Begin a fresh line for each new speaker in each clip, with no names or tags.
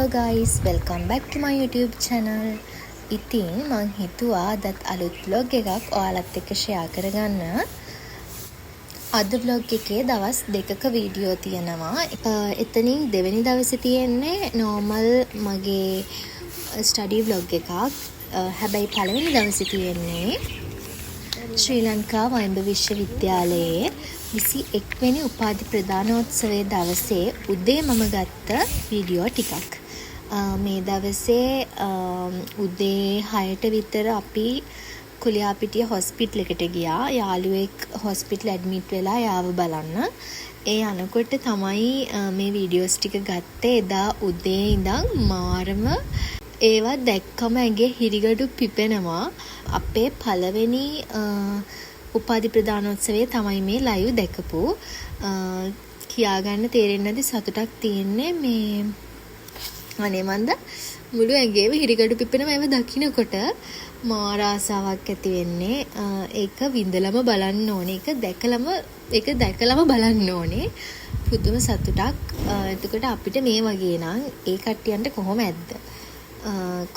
Hello guys, welcome back to my YouTube channel. ඉතින් මං හිතුවා අදත් අලුත් vlog එකක් ඔයාලත් එක්ක share කරගන්න. අද vlog එකේ දවස් දෙකක වීඩියෝ තියෙනවා. එතනින් දෙවෙනි දවසේ තියෙන්නේ normal මගේ study vlog එකක්. හැබැයි පළවෙනි දවසේ තියෙන්නේ ශ්‍රී ලංකා වයිඹ විශ්වවිද්‍යාලයේ 21 වෙනි උපාධි ප්‍රදානෝත්සවයේ දවසේ උදේ මම ගත්ත වීඩියෝ ටිකක්. මේ දවසේ උදේ 6ට විතර අපි කුලියාපිටිය හොස්පිටල් එකට ගියා. යාළුවෙක් හොස්පිටල් ඇඩ්මිට් වෙලා යාව බලන්න. ඒ යනකොට තමයි මේ වීඩියෝස් ටික ගත්තේ. එදා උදේ ඉඳන් මාරම ඒවා දැක්කම ඇඟේ හිරිගඩු පිපෙනවා. අපේ පළවෙනි උපාධි ප්‍රදානෝත්සවයේ තමයි මේ ලයිව් දැකපු. කියාගන්න තේරෙන්නේ නැති සතුටක් තියෙන්නේ. මේ අනේ මන්ද මුළු ඇඟේම හිරිගඩු පිපෙනවා. ඒව දකින්නකොට මාර ආසාවක් ඇති වෙන්නේ. ඒක විඳලම බලන්න ඕනේ. ඒක දැකලම බලන්න ඕනේ. පුදුම සතුටක්. එතකොට අපිට මේ වගේ නම් ඒ කට්ටියන්ට කොහොම ඇද්ද?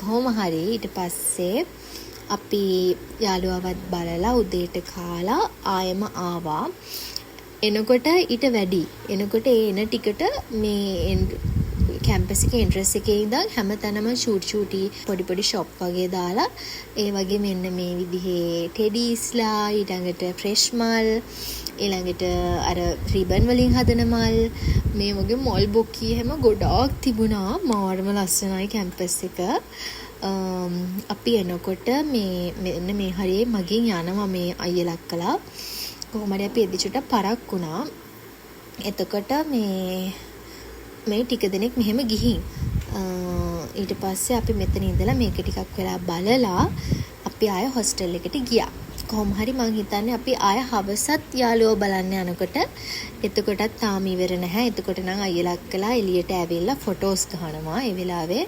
කොහොම හරි ඊට පස්සේ අපි යාළුවවත් බලලා උදේට කාලා ආයෙම ආවා. එනකොට ඊට වැඩි. එනකොට ඒ එන ටිකට මේ කැම්පස් එකේ එන්ට්‍රන්ස් එකේ ඉඳන් හැමතැනම ෂූටි පොඩි ෂොප් වගේ දාලා ඒ වගේ මෙන්න මේ විදිහේ ටෙඩීස්ලා ඊළඟට ෆ්‍රෙෂ් මල් ඊළඟට අර රිබන් වලින් හදන මල් මේ වගේ මොල් බොකී හැම ගොඩාක් තිබුණා. මාරම ලස්සනයි කැම්පස් එක. අපි එනකොට මෙන්න මේ හරියේ මගෙන් යනවා මේ අයියලක් කළා. කොහොම හරි අපි එදිචුට පරක් වුණා. එතකොට මේ ටික දෙනෙක් මෙහෙම ගිහින් ඊට පස්සේ අපි මෙතන ඉඳලා මේක ටිකක් වෙලා බලලා අපි ආය හොස්ටල් එකට ගියා. කොහොම හරි මං හිතන්නේ අපි ආය හවසත් යාළුවෝ බලන්න යනකොට එතකොටත් තාම ඉවර නැහැ. එතකොට නම් අයියලක් කළා එළියට ඇවිල්ලා ෆොටෝස් ගහනවා ඒ වෙලාවේ.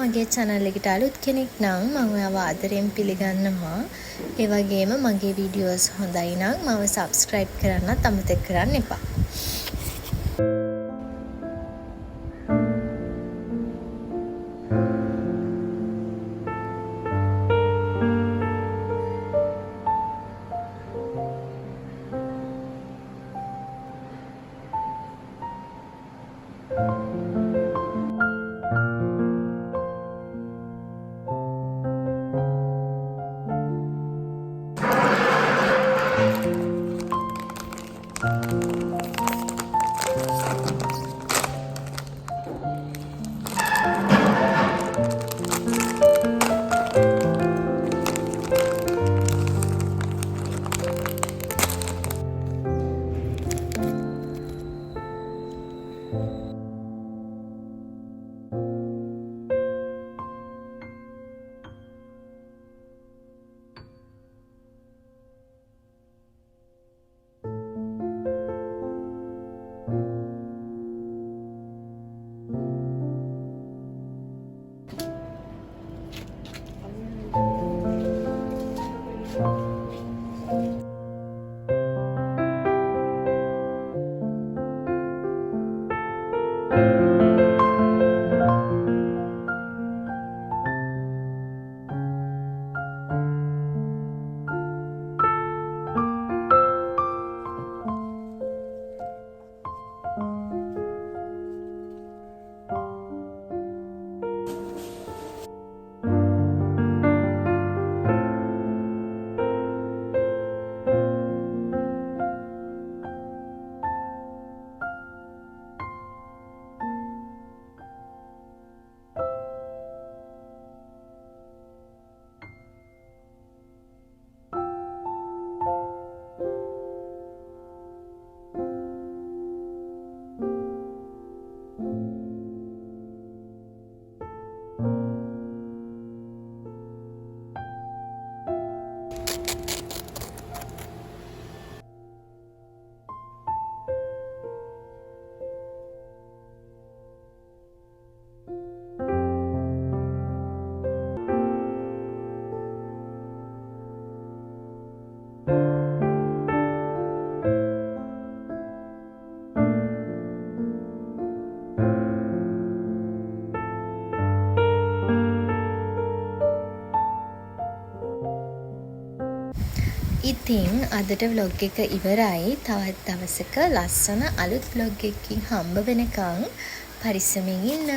මගේ channel එකට අලුත් කෙනෙක් නම් මම ඔයාව ආදරෙන් පිළිගන්නවා. ඒ වගේම මගේ වීඩියෝස් හොඳයි නම් මම subscribe කරන්නත් අමතක කරන්න එපා. ඉතින් අදට vlog එක ඉවරයි. තවත් දවසක ලස්සන අලුත් vlog එකකින් හම්බ වෙනකන් පරිස්සමෙන් ඉන්න.